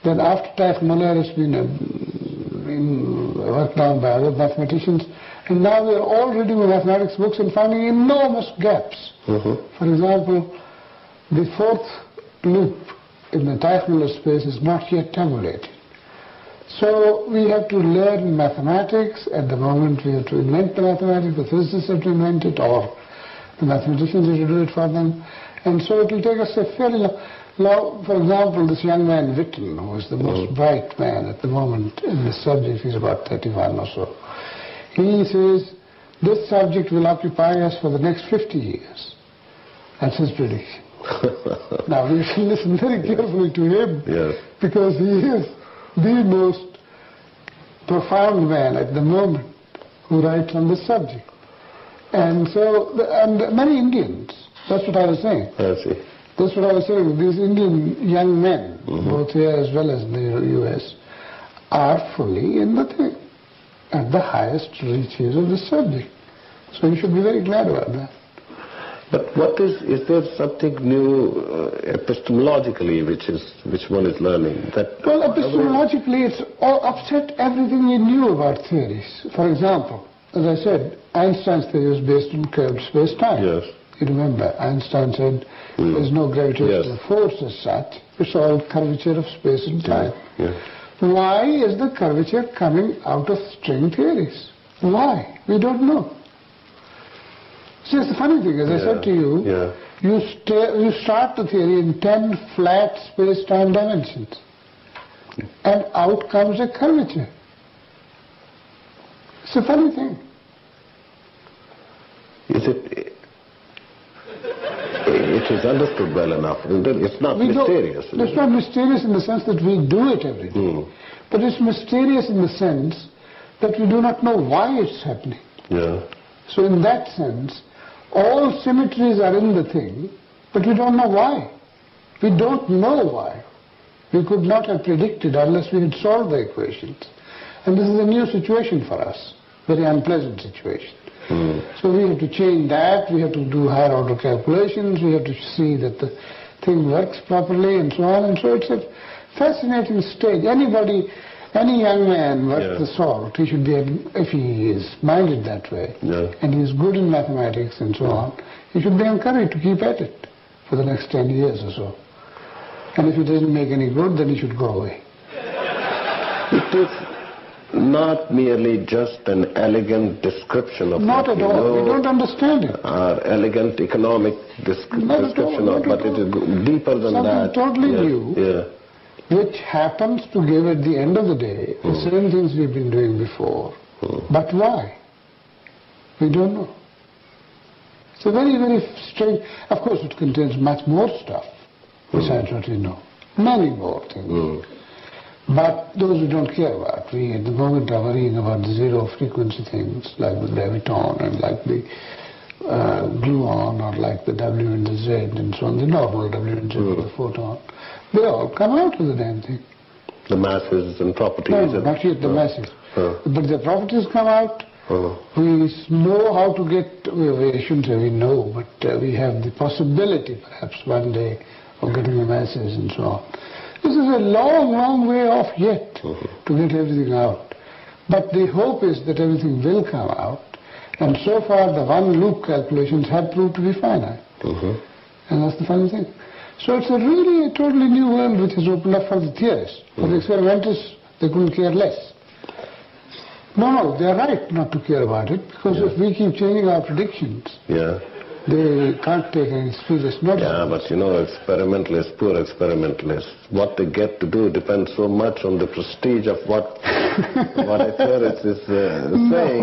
Then after Taft Muller, it's been worked on by other mathematicians. And now we are all reading the mathematics books and finding enormous gaps. For example, the fourth loop in the Taft-Muller space is not yet tabulated. So we have to learn mathematics. At the moment we have to invent the mathematics, the physicists have to invent it, or the mathematicians have to do it for them. And so it will take us a fairly long... For example, this young man Witten, who is the most bright man at the moment in this subject, he's about 31 or so. He says, this subject will occupy us for the next 50 years. That's his prediction. Now we should listen very carefully to him, because he is the most profound man at the moment who writes on this subject. And so, and many Indians, that's what I was saying. I see. That's what I was saying. These Indian young men, both here as well as in the US, are fully in the thing, at the highest reaches of the subject. So you should be very glad about that. But what is there something new epistemologically which one is learning? Well, epistemologically it's all upset everything we knew about theories. For example, as I said, Einstein's theory was based on curved space-time. Yes. You remember, Einstein said there's no gravitational force as such, it's all curvature of space and time. Why is the curvature coming out of string theories? Why? We don't know. See, it's the funny thing, as I said to you, you start the theory in 10 flat space-time dimensions, and out comes a curvature. It's a funny thing. It is understood well enough. It's not mysterious. It's not mysterious in the sense that we do it every day. But it's mysterious in the sense that we do not know why it's happening. So in that sense, all symmetries are in the thing, but we don't know why. We don't know why. We could not have predicted unless we had solved the equations. And this is a new situation for us, very unpleasant situation. So we have to change that, we have to do higher order calculations, we have to see that the thing works properly and so on. And so it's a fascinating stage. Any young man worth the salt, he should be, if he is minded that way, and he is good in mathematics and so on, he should be encouraged to keep at it for the next 10 years or so. And if it doesn't make any good, then he should go away. It is not merely just an elegant description of not at all. We don't understand it. Or elegant economic description, but it is deeper than that. Something totally new, which happens to give at the end of the day the same things we've been doing before. But why? We don't know. It's a very, very strange... Of course it contains much more stuff, besides what we know. Many more things. But those we don't care about. We at the moment are worrying about the zero frequency things, like the graviton and like the gluon, or like the W and the Z and so on, the normal W and Z of the photon. They all come out of the damn thing. The masses and properties? No, not yet the masses. But the properties come out. We know how to get, we shouldn't say we know, but we have the possibility perhaps one day of getting the masses and so on. This is a long, long way off yet to get everything out. But the hope is that everything will come out, and so far the one loop calculations have proved to be finite. And that's the funny thing. So it's a really a totally new world which has opened up for the theorists. For the experimentalists, they couldn't care less. No, they're right not to care about it, because if we keep changing our predictions, they can't take any serious notice. But you know, experimentalists, poor experimentalists, what they get to do depends so much on the prestige of what a theorist is saying.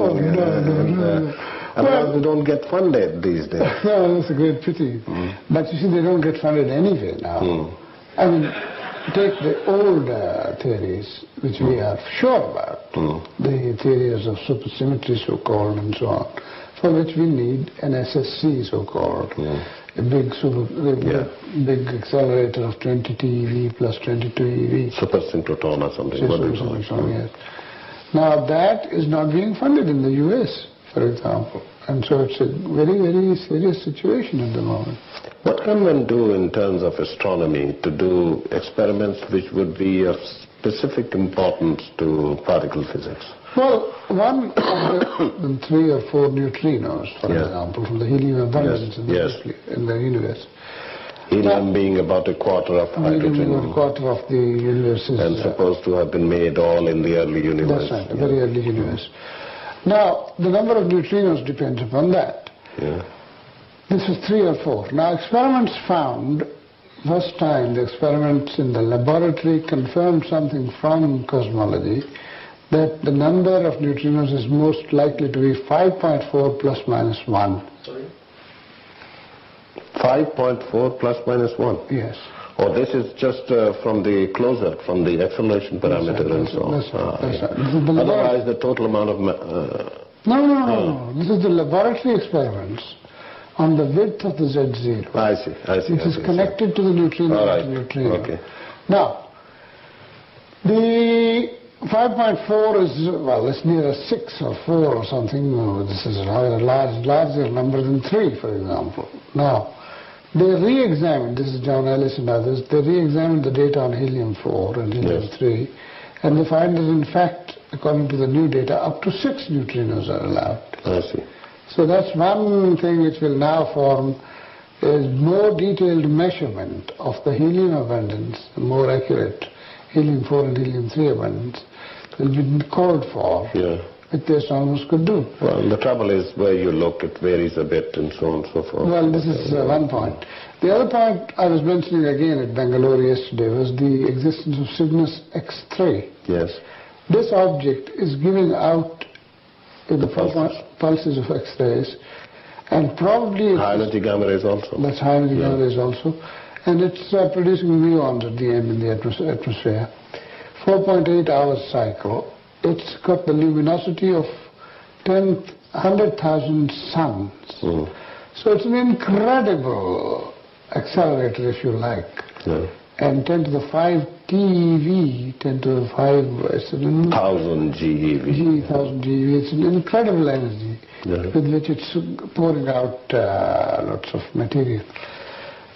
Well, they don't get funded these days. No, that's a great pity. But you see, they don't get funded anyway now. I mean, take the old theories, which we are sure about, the theories of supersymmetry, so-called, and so on, for which we need an SSC, so-called, a big big accelerator of 20 TeV plus 22 eV. Supersynchrotron or something. Yes. Now that is not being funded in the US, for example. And so it's a very, very serious situation at the moment. What can one do in terms of astronomy to do experiments which would be of specific importance to particle physics? Well, one of the 3 or 4 neutrinos, for example, from the helium abundance in the universe. Helium being about a quarter of hydrogen. Helium being a quarter of the universe is... And supposed to have been made all in the early universe. That's right, very early universe. Now, the number of neutrinos depends upon that. This is 3 or 4. Now, experiments found, first time the experiments in the laboratory confirmed something from cosmology, that the number of neutrinos is most likely to be 5.4 plus minus 1. Sorry? 5.4 plus minus 1? Yes. Oh, this is just from the closer, from the acceleration parameter and so on. That's right. Otherwise, the total amount of... No. This is the laboratory experiments on the width of the Z0. I see. This is connected to the neutrino. All right. Okay. Now, the 5.4 is, well, it's near a 6 or 4 or something. This is a larger number than 3, for example. Now, they re-examined, this is John Ellis and others, they re-examined the data on helium-4 and helium-3, and they find that in fact, according to the new data, up to 6 neutrinos are allowed. I see. So that's one thing which will now form a more detailed measurement of the helium abundance, more accurate helium-4 and helium-3 abundance will be called for. Which the astronomers could do. Well, the trouble is where you look, it varies a bit and so on and so forth. Well, this is one point. The other point I was mentioning again at Bangalore yesterday was the existence of Cygnus X3. Yes. This object is giving out the pulses of X-rays, and probably... High energy gamma rays also. That's high energy gamma rays also. And it's producing muons at the end in the atmosphere. 4.8 hours cycle. It's got the luminosity of 100,000 suns. So it's an incredible accelerator, if you like. And 10 to the 5 TeV, 10 to the 5... It's an 1,000 GeV. 1,000 GeV. It's an incredible energy with which it's pouring out lots of material.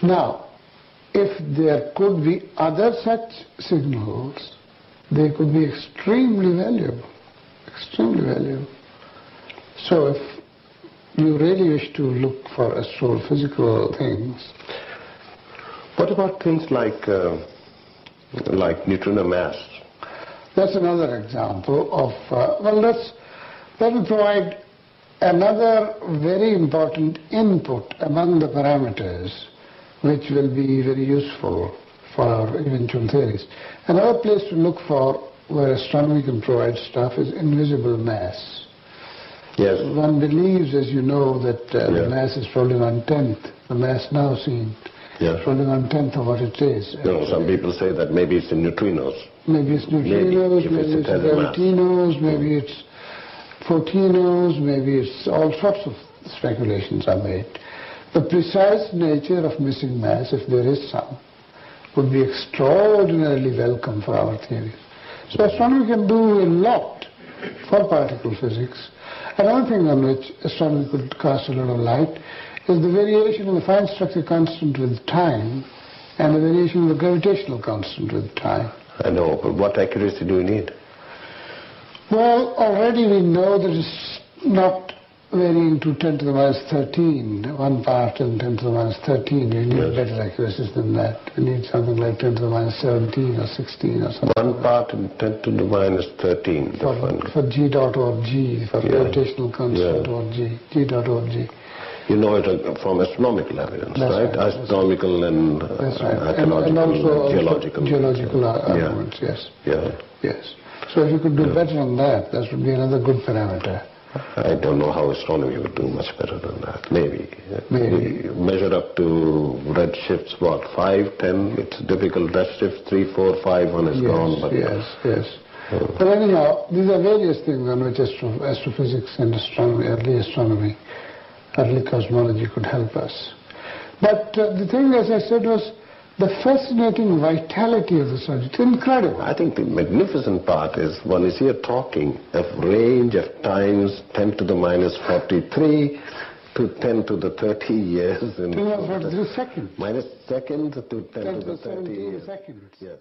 Now, if there could be other such signals, they could be extremely valuable, So if you really wish to look for astrophysical things... What about things like neutrino mass? That's another example of... that will provide another very important input among the parameters which will be very useful for eventual theories. Another place to look for where astronomy can provide stuff is invisible mass. Yes. One believes, as you know, that the mass is probably 1/10. The mass now seen is probably 1/10 of what it is. Some people say that maybe it's in neutrinos. Maybe it's neutrinos, maybe it's gravitinos, maybe it's photinos, maybe it's all sorts of speculations are made. The precise nature of missing mass, if there is some, would be extraordinarily welcome for our theories. So astronomy can do a lot for particle physics. Another thing on which astronomy could cast a lot of light is the variation of the fine structure constant with time and the variation of the gravitational constant with time. I know, but what accuracy do you need? Well, already we know that it's not varying to 10 to the minus 13, 1 part in 10 to the minus 13. We need better accuracies than that. We need something like 10 to the minus 17 or 16 or something. 1 part in 10 to the minus 13. For G dot or G, for gravitational constant or G, G dot or G. You know it from astronomical evidence, right? Astronomical and archaeological and also geological arguments, yes. Yes. So if you could do better on that, that would be another good parameter. I don't know how astronomy would do much better than that. Maybe. Measure up to redshifts, what, 5, 10? It's difficult. Redshifts 3, 4, 5, 1 is gone. But Yes. But anyhow, these are various things on which astrophysics and astronomy, early cosmology could help us. But the thing, as I said, was the fascinating vitality of the subject. Incredible. I think the magnificent part is one is here talking of range of times 10 to the minus 43 to 10 to the 30 years. 10 to the 43 seconds. Minus seconds to 10 to the 30 17 years. seconds. Yes.